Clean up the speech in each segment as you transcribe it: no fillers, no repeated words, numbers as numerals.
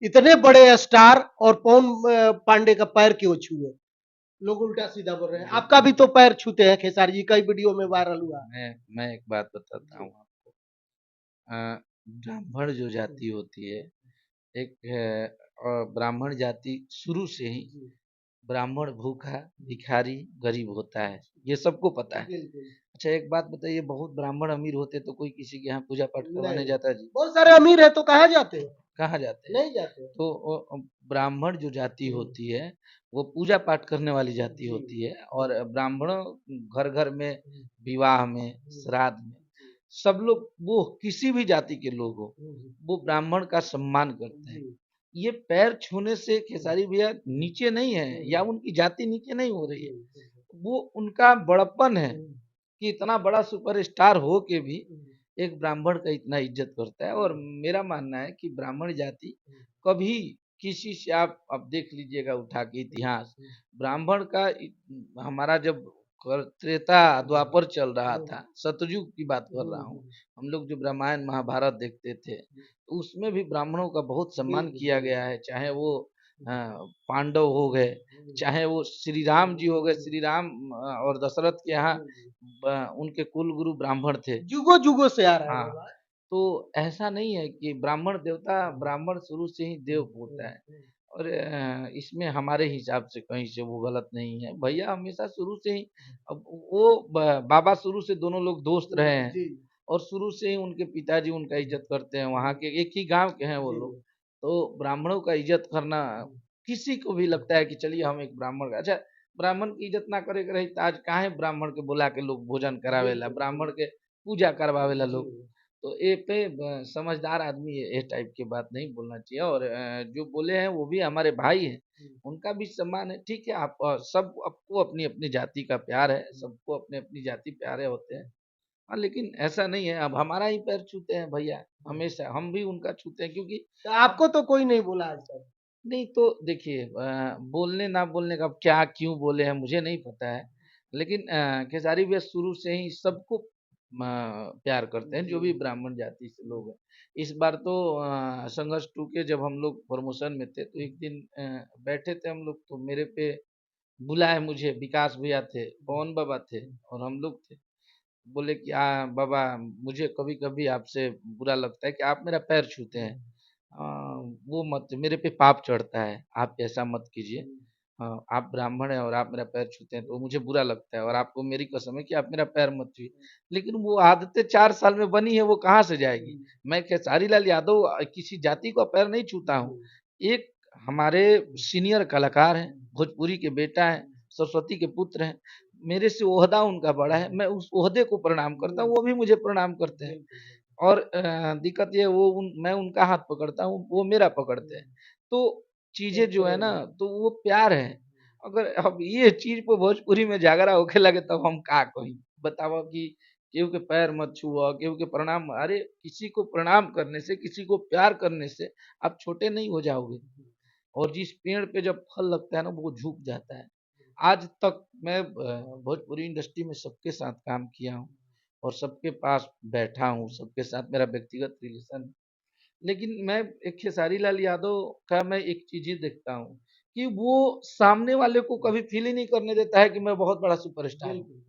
इतने बड़े स्टार और पवन पांडे का पैर क्यों छुए? लोग उल्टा सीधा बोल रहे हैं। आपका भी तो पैर छूते हैं खेसारी जी, कई वीडियो में वायरल हुआ। मैं एक बात बताता हूँ आपको। ब्राह्मण जो जाति होती है, एक ब्राह्मण जाति शुरू से ही ब्राह्मण भूखा, भिखारी, गरीब होता है, ये सबको पता है। बिल्कुल। अच्छा एक बात बताइए, बहुत ब्राह्मण अमीर होते तो कोई किसी के यहाँ पूजा पाठ करवाने नहीं, जाता जी? बहुत सारे अमीर है तो कहाँ जाते हैं? कहाँ जाते हैं? नहीं जाते। तो ब्राह्मण जो जाति होती है, वो पूजा पाठ करने वाली जाति होती है, और ब्राह्मणों घर घर में, विवाह में, श्राद्ध में, सब लोग, वो किसी भी जाति के लोग हो, वो ब्राह्मण का सम्मान करते हैं। ये पैर छूने से खेसारी भैया नीचे नहीं है, या उनकी जाति नीचे नहीं हो रही है, वो उनका बड़प्पन है कि इतना बड़ा सुपरस्टार हो के भी एक ब्राह्मण का इतना इज्जत करता है। और मेरा मानना है कि ब्राह्मण जाति कभी किसी से, आप अब देख लीजिएगा उठा के इतिहास, ब्राह्मण का हमारा जब त्रेता द्वापर चल रहा था, सतयुग की बात कर रहा हूँ, हम लोग जब रामायण महाभारत देखते थे, तो उसमें भी ब्राह्मणों का बहुत सम्मान किया गया है। चाहे वो पांडव हो गए, चाहे वो श्री राम जी हो गए, श्री राम और दशरथ के यहाँ उनके कुल गुरु ब्राह्मण थे। जुगो जुगो से आ रहा है हाँ, बाबा। तो ऐसा नहीं है कि ब्राह्मण देवता, ब्राह्मण शुरू से ही देव होता है। और इसमें हमारे हिसाब से कहीं से वो गलत नहीं है। भैया हमेशा शुरू से ही, अब वो बाबा शुरू से दोनों लोग दोस्त रहे हैं, जी। और शुरू से ही उनके पिताजी उनका इज्जत करते हैं, वहाँ के एक ही गांव के हैं वो लोग। तो ब्राह्मणों का इज्जत करना, किसी को भी लगता है कि चलिए हम एक ब्राह्मण का, अच्छा ब्राह्मण की इज्जत ना करे के रही तो आज काहे ब्राह्मण के बुला के लोग भोजन करावेला, ब्राह्मण के पूजा करवावेला लोग। तो ए पे समझदार आदमी ये टाइप की बात नहीं बोलना चाहिए। और जो बोले हैं वो भी हमारे भाई हैं, उनका भी सम्मान है। ठीक है, आप सब आपको अपनी अपनी जाति का प्यार है, सबको अपने अपनी जाति प्यारे होते हैं। हाँ, लेकिन ऐसा नहीं है अब हमारा ही पैर छूते हैं भैया, हमेशा हम भी उनका छूते हैं, क्योंकि तो आपको तो कोई नहीं बोला आज तक। नहीं तो देखिए, बोलने ना बोलने का अब क्या क्यों बोले हैं मुझे नहीं पता है, लेकिन खेसारी भैया शुरू से ही सबको प्यार करते हैं, जो भी ब्राह्मण जाति से लोग हैं। इस बार तो संघर्ष 2 के जब हम लोग प्रमोशन में थे, तो एक दिन बैठे थे हम लोग, तो मेरे पे बुलाए मुझे, विकास भैया थे, पवन बाबा थे, और हम लोग थे। बोले कि बाबा, मुझे कभी कभी आपसे बुरा लगता है कि आप मेरा पैर छूते हैं। अ, वो मत, मेरे पे पाप चढ़ता है, आप ऐसा मत कीजिए। आप ब्राह्मण हैं और आप मेरा पैर छूते हैं तो मुझे बुरा लगता है, और आपको मेरी कसम है कि आप मेरा पैर मत छुइए। लेकिन वो आदतें 4 साल में बनी है, वो कहाँ से जाएगी? मैं खेसारी लाल यादव किसी जाति का पैर नहीं छूता हूँ। एक हमारे सीनियर कलाकार हैं, भोजपुरी के बेटा हैं, सरस्वती के पुत्र हैं, मेरे से ओहदा उनका बड़ा है, मैं उस ओहदे को प्रणाम करता हूँ, वो भी मुझे प्रणाम करते हैं। और दिक्कत ये है, मैं उनका हाथ पकड़ता हूँ, वो मेरा पकड़ते हैं। तो चीजें जो है ना, तो वो प्यार है। अगर अब ये चीज पे भोजपुरी में झगड़ा होके लगे तब हम का कही, बताओ कि केहू के पैर मत छुओ, केहू के प्रणाम, अरे किसी को प्रणाम करने से, किसी को प्यार करने से आप छोटे नहीं हो जाओगे। और जिस पेड़ पे जब फल लगता है ना, वो झुक जाता है। आज तक मैं भोजपुरी इंडस्ट्री में सबके साथ काम किया हूँ, और सबके पास बैठा हूँ, सबके साथ मेरा व्यक्तिगत रिलेशन है। लेकिन मैं एक खेसारी लाल यादव का मैं एक चीज ही देखता हूँ कि वो सामने वाले को कभी फील ही नहीं करने देता है कि मैं बहुत बड़ा सुपरस्टार हूँ।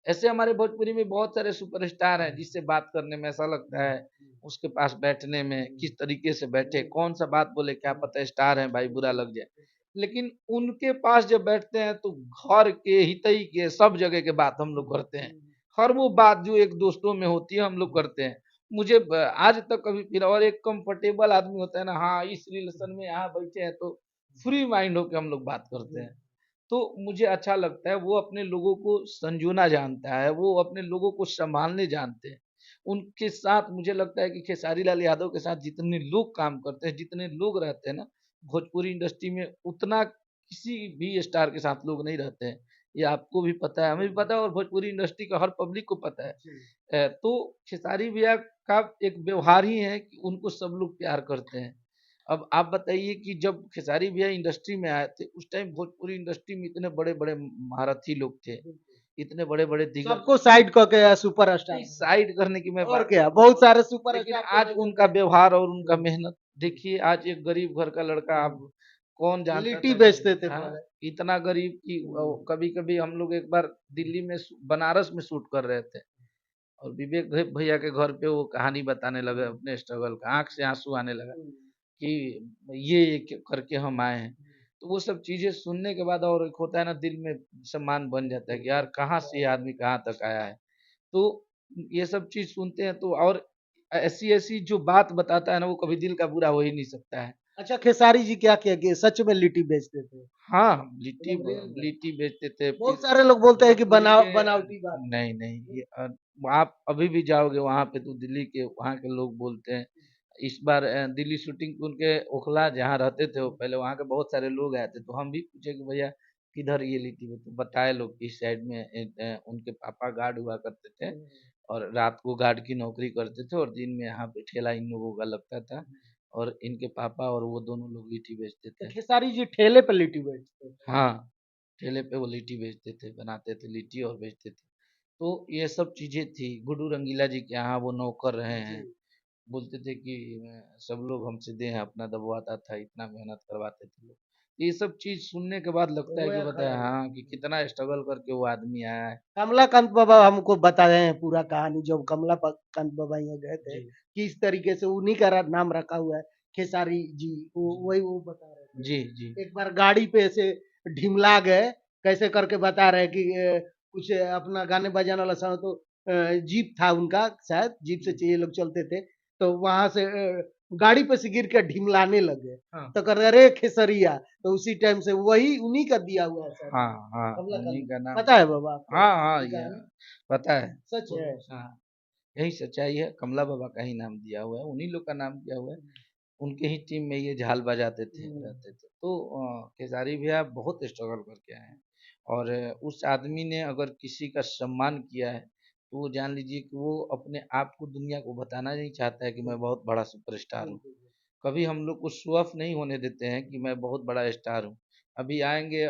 ऐसे हमारे भोजपुरी में बहुत सारे सुपरस्टार हैं, जिससे बात करने में ऐसा लगता है, उसके पास बैठने में किस तरीके से बैठे, कौन सा बात बोले, क्या पता स्टार है भाई बुरा लग जाए। लेकिन उनके पास जब बैठते हैं तो घर के, हितई के, सब जगह के बात हम लोग करते हैं। हर वो बात जो एक दोस्तों में होती है हम लोग करते हैं। मुझे आज तक कभी फिर, और एक कंफर्टेबल आदमी होता है ना, हाँ इस रिलेशन में यहाँ बैठे हैं तो फ्री माइंड होके हम लोग बात करते हैं। तो मुझे अच्छा लगता है, वो अपने लोगों को संजोना जानता है, वो अपने लोगों को संभालने जानते हैं। उनके साथ मुझे लगता है कि खेसारी लाल यादव के साथ जितने लोग काम करते हैं, जितने लोग रहते हैं ना भोजपुरी इंडस्ट्री में, उतना किसी भी स्टार के साथ लोग नहीं रहते हैं। ये आपको भी पता है, हमें भी पता है, और भोजपुरी इंडस्ट्री का हर पब्लिक को पता है। तो खेसारी भैया का एक व्यवहार ही है कि उनको सब लोग प्यार करते हैं। अब आप बताइए कि जब खेसारी भैया इंडस्ट्री में आए थे, उस टाइम भोजपुरी इंडस्ट्री में इतने बड़े-बड़े महारथी लोग थे, इतने बड़े-बड़े दिग्गज, सबको साइड करके सुपरस्टार नहीं साइड करने की मैं और बात क्या, नहीं, बहुत सारे लेकिन सुपरस्टार आज उनका व्यवहार और उनका मेहनत देखिए आज एक गरीब घर का लड़का आप कौन जानता लिट्टी था बेचते कि थे हाँ, पहले। इतना गरीब कि कभी-कभी हम लोग एक बार दिल्ली में बनारस में शूट कर रहे थे और विवेक भैया के घर पे वो कहानी बताने लगे अपने स्ट्रगल का, आँख से आँसू आने लगा कि ये करके हम आए हैं। तो वो सब चीज़ें सुनने के बाद और एक होता है ना दिल में सम्मान बन जाता है कि यार कहाँ से ये आदमी कहाँ तक आया है। तो ये सब चीज़ सुनते हैं तो और ऐसी-ऐसी जो बात बताता है ना वो कभी दिल का बुरा हो ही नहीं सकता है। अच्छा खेसारी जी क्या किया कि सच में लिट्टी बेचते थे? हाँ, मतलब रियल में? लिट्टी बेचते थे बहुत फिर सारे लोग बोलते हैं कि भोजपुरी के बनावटी बात है। नहीं, नहीं ये आप अभी भी जाओगे वहाँ पे तो दिल्ली के वहाँ के लोग बोलते हैं। इस बार दिल्ली शूटिंग पे उनके ओखला जहाँ रहते थे वो पहले वहाँ के बहुत सारे लोग आए थे, तो हम भी पूछे कि भैया किधर ये लिट्टी बेचते? बताए लोग कि इस साइड में उनके पापा गार्ड हुआ करते थे और रात को गार्ड की नौकरी करते थे और दिन में यहाँ पे ठेला इन लोगों का लगता था और इनके पापा और वो दोनों लोग लिट्टी बेचते तो थे। खेसारी जी ठेले पे लिट्टी बेचते थे। हाँ, ठेले पे वो लिट्टी बेचते थे, बनाते थे लिट्टी और बेचते थे। तो ये सब चीज़ें थी। गुड्डू रंगीला जी के यहाँ वो नौकर रहे जी। हैं। बोलते थे कि सब लोग हमसे देह अपना दबवाता था, इतना मेहनत करवाते थे लोग। ये सब चीज़ सुनने के बाद लगता है कि रोया बताया खड़ा हो हाँ, कि गया। कितना स्ट्रगल करके वो आदमी आया है। कमलाकांत बाबा हमको बताए हैं पूरा कहानी जब कमलाकांत बाबा यहाँ गए थे जी। किस तरीके से उन्हीं का नाम रखा हुआ है खेसारी जी वो जी। वही वो बता रहे जी, जी। थे एक बार गाड़ी पे ऐसे ढिमला गए कैसे करके बता रहे कि कुछ अपना गाने बजाने वाला समय तो जीप था उनका शायद जीप से ये लोग चलते थे तो वहां से गाड़ी पे से गिर के ढिमलाने लगे हाँ। तो कर अरे खेसरिया तो उसी टाइम से वही उन्हीं का दिया हुआ है सर हाँ, हाँ, उन्हीं कमलाकांत का नाम पता है बाबा आपको हाँ, हाँ, ये ये कहानी पता है। सच है हाँ, यही सच्चाई है, कमला बाबा का ही नाम दिया हुआ है, उन्हीं लोग का नाम दिया हुआ है। उनके ही टीम में ये झाल बजाते थे रहते थे। तो खेसारी भैया बहुत स्ट्रगल करके आए हैं और उस आदमी ने अगर किसी का सम्मान किया है, तो वो जान लीजिए कि वो अपने आप को दुनिया को बताना नहीं चाहता है कि मैं बहुत बड़ा सुपरस्टार हूँ। कभी हम लोग को शो ऑफ नहीं होने देते हैं कि मैं बहुत बड़ा स्टार हूँ। अभी आएँगे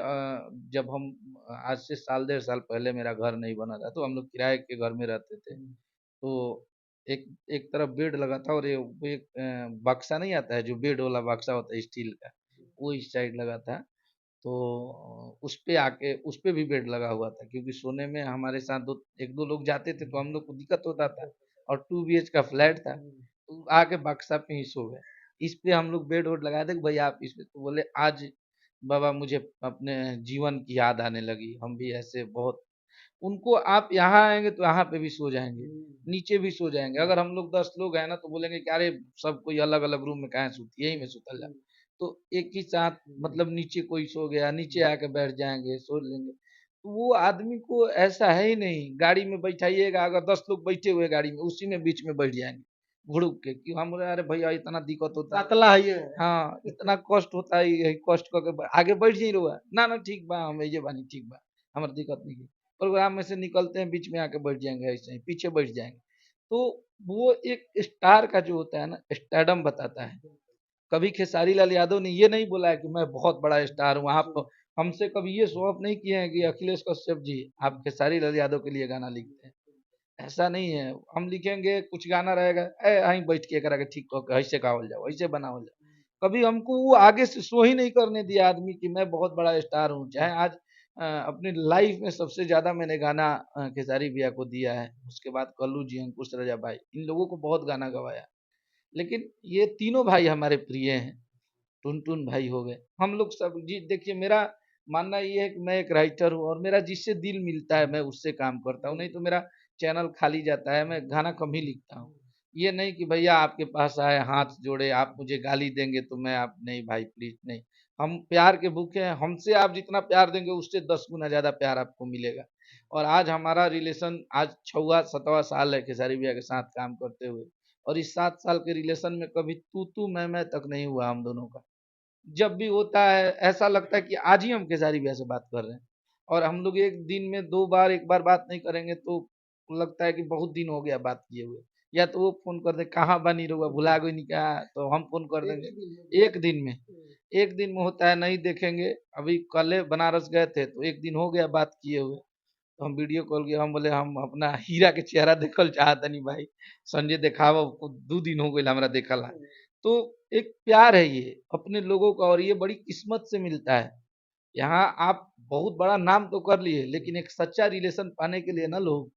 जब हम आज से साल डेढ़ साल पहले मेरा घर नहीं बना था, तो हम लोग किराए के घर में रहते थे। तो एक एक तरफ बेड लगा था और ये वो एक बक्सा नहीं आता है जो बेड वाला बक्सा होता है स्टील का, वो इस साइड लगा था। तो उसपे आके उसपे भी बेड लगा हुआ था क्योंकि सोने में हमारे साथ दो एक दो लोग जाते थे तो हम लोग को दिक्कत होता था और 2 बीएच का फ्लैट था। तो आके बक्सा पे ही सो गए। इस पे हम लोग बेड वोड लगाए थे कि भई आप इस पे तो बोले आज बाबा मुझे अपने जीवन की याद आने लगी। हम भी ऐसे बहुत उनको आप यहाँ आएँगे तो यहाँ पे भी सो जाएँगे, नीचे भी सो जाएँगे। अगर हम लोग 10 लोग हैं ना तो बोलेंगे कि अरे सब कोई अलग-अलग रूम में काहे सोती यहीं में सुतल जा। तो एक ही साथ मतलब नीचे कोई सो गया, नीचे आके बैठ जाएँगे, सो लेंगे। तो वो आदमी को ऐसा है ही नहीं, गाड़ी में बैठाइएगा अगर 10 लोग बैठे हुए हैं गाड़ी में, उसी में बीच में बैठ जाएँगे, घुड़ुक के कि हम बोले अरे भैया इतना दिक्कत होता है। पतला है ये हाँ, इतना कष्ट होता है यही कष्ट करके आगे बैठ जाई रउआ। ना, ना ठीक बा हम एजे बानी ठीक बा, हमरा दिक्कत नइखे। प्रोग्राम में से निकलते हैं बीच में आके बैठ जाएँगे ऐसे ही, पीछे बैठ जाएँगे। तो वो एक स्टार का जो होता है ना स्टारडम बताता है। कभी खेसारी लाल यादव ने ये नहीं बोला है कि मैं बहुत बड़ा स्टार हूँ। आप हमसे कभी ये शो ऑफ नहीं किए हैं कि अखिलेश कश्यप जी आप खेसारी लाल यादव के लिए गाना लिखते हैं। ऐसा नहीं है। हम लिखेंगे कुछ गाना रहेगा, "अहीं बैठ के एकरा के ठीक क के ऐसे गावल जाओ, ऐसे बनावल जाओ।" कभी हमको वो आगे से शो ही नहीं करने दिया आदमी कि मैं बहुत बड़ा स्टार हूँ। चाहे आज अपनी लाइफ में सबसे ज़्यादा मैंने गाना खेसारी भैया को दिया है। उसके बाद कल्लू जी, अंकुश राजा भाई, इन लोगों को बहुत गाना गवाया। लेकिन ये तीनों भाई हमारे प्रिय हैं। टुनटुन भाई हो गए। हम लोग सब जी देखिए मेरा मानना ये है कि मैं एक राइटर हूँ और मेरा जिससे दिल मिलता है मैं उससे काम करता हूँ, नहीं तो मेरा चैनल खाली जाता है, मैं गाना कम ही लिखता हूँ। ये नहीं कि भैया आपके पास आए हाथ जोड़े आप मुझे गाली देंगे तो मैं आप नहीं भाई प्लीज़ नहीं। हम प्यार के भूखे हैं, हमसे आप जितना प्यार देंगे उससे 10 गुना ज़्यादा प्यार आपको मिलेगा। और आज हमारा रिलेशन आज 6वाँ 7वाँ साल है खेसारी भैया के साथ काम करते हुए और इस 7 साल के रिलेशन में कभी तू-तू, मैं तक नहीं हुआ हम दोनों का। जब भी होता है ऐसा लगता है कि आज ही हम खेसारी भैया से बात कर रहे हैं और हम लोग एक दिन में 2 बार 1 बार बात नहीं करेंगे तो लगता है कि बहुत दिन हो गया बात किए हुए। या तो वो फ़ोन कर दे कहाँ बानी रउआ भुला गइनी का? तो हम फ़ोन कर एक देंगे। ही दिन में 1 दिन में 1 दिन में होता है नहीं देखेंगे। अभी कल बनारस गए थे तो 1 दिन हो गया बात किए हुए। तो हम वीडियो कॉल किए हम बोले हम अपना हीरा के चेहरा देखल चाहतनी भाई। संजय देखावो 2 दिन हो गइल हमरा देखला। तो एक प्यार है ये अपने लोगों का, और ये बड़ी किस्मत से मिलता है। यहाँ आप बहुत बड़ा नाम तो कर लिए, लेकिन एक सच्चा रिलेशन पाने के लिए ना लोग,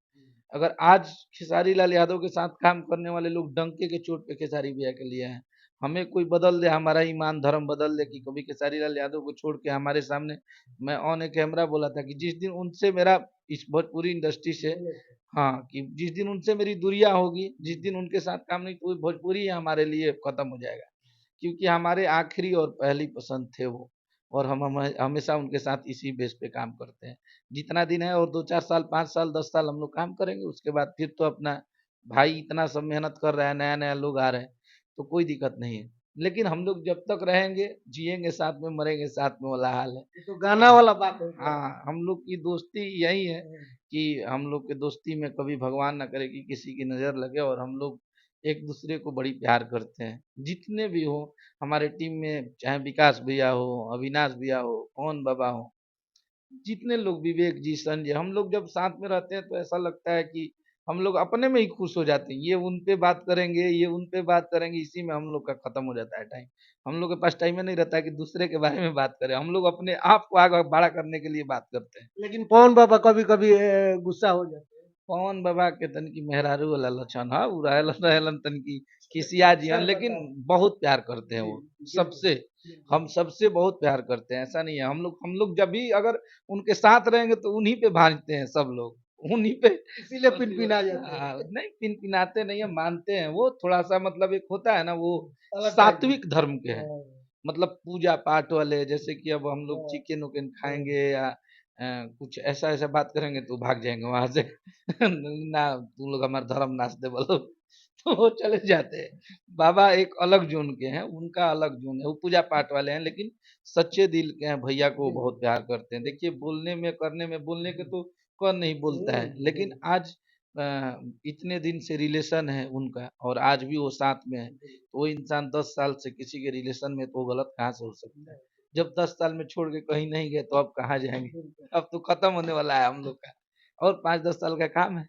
अगर आज खेसारी लाल यादव के साथ काम करने वाले लोग डंके के चोट पे खेसारी भैया के लिए हैं, हमें कोई बदल दे, हमारा ईमान धर्म बदल दे कि कभी खेसारी लाल यादव को छोड़ के हमारे सामने, मैं ऑन ए कैमरा बोला था कि जिस दिन उनसे मेरा इस भोजपुरी इंडस्ट्री से, हाँ, कि जिस दिन उनसे मेरी दूरियां होगी, जिस दिन उनके साथ काम नहीं, तो भोजपुरी ही हमारे लिए खत्म हो जाएगा, क्योंकि हमारे आखिरी और पहली पसंद थे वो, और हम हमेशा उनके साथ इसी बेस पे काम करते हैं जितना दिन है, और 2-4 साल, 5 साल, 10 साल हम लोग काम करेंगे, उसके बाद फिर तो अपना भाई इतना सब मेहनत कर रहा है, नया नया लोग आ रहे हैं, तो कोई दिक्कत नहीं है। लेकिन हम लोग जब तक रहेंगे, जिएंगे साथ में, मरेंगे साथ में वाला हाल है। ये तो गाना वाला बात हो गया। हाँ, हम लोग की दोस्ती यही है कि हम लोग के दोस्ती में कभी भगवान ना करे कि किसी की नज़र लगे, और हम लोग एक दूसरे को बड़ी प्यार करते हैं, जितने भी हो हमारे टीम में, चाहे विकास भैया हो, अविनाश भैया हो, पवन बाबा हो, जितने लोग, विवेक जी, संजय, हम लोग जब साथ में रहते हैं तो ऐसा लगता है कि हम लोग अपने में ही खुश हो जाते हैं, ये उन पे बात करेंगे, ये उन पे बात करेंगे, इसी में हम लोग का खत्म हो जाता है टाइम। हम लोग के पास टाइम ही नहीं रहता है कि दूसरे के बारे में बात करें, हम लोग अपने आप को आगे बड़ा करने के लिए बात करते हैं। लेकिन पवन बाबा कभी-कभी गुस्सा हो जाते हैं। पवन बाबा के तनकी मेहरारू वाला लक्षण है, उ रहेलन तनकी खिसिया जियन, सर लेकिन बताओ। बहुत प्यार करते हैं जी, वो बिल्कुल, सबसे। बिल्कुल। हम सबसे बहुत प्यार करते हैं, ऐसा नहीं है। हम लोग जब भी अगर उनके साथ रहेंगे तो उन्हीं पे भांजते हैं सब लोग, उन्हीं पे इसीलिए पिनपिना जाते हैं। नहीं पिनपिनाते नहीं है, मानते हैं। वो थोड़ा-सा मतलब एक होता है ना, वो अलग टाइप का। सात्विक धर्म के हैं। हाँ, मतलब पूजा पाठ वाले, जैसे कि अब हम लोग हाँ, चिकन उकन हाँ। खाएँगे या कुछ ऐसा ऐसा बात करेंगे तो भाग जाएँगे वहाँ से। ना तुम लोग हमारा धर्म नाच दे बोलो, तो वो चले जाते हैं। बाबा एक अलग ज़ोन के हैं, उनका अलग ज़ोन है, वो पूजा पाठ वाले हैं, लेकिन सच्चे दिल के हैं, भैया को वो बहुत प्यार करते हैं। देखिए बोलने में, करने में, बोलने के तो कौन नहीं बोलता है, लेकिन आज अ, इतने दिन से रिलेशन है उनका, और आज भी वो साथ में है। तो वो इंसान 10 साल से किसी के रिलेशन में, तो वो गलत कहाँ से हो सकता है? जब 10 साल में छोड़ के कहीं नहीं गए तो अब कहाँ जाएँगे? अब तो खत्म होने वाला है हम लोग का, और 5-10 साल का काम है।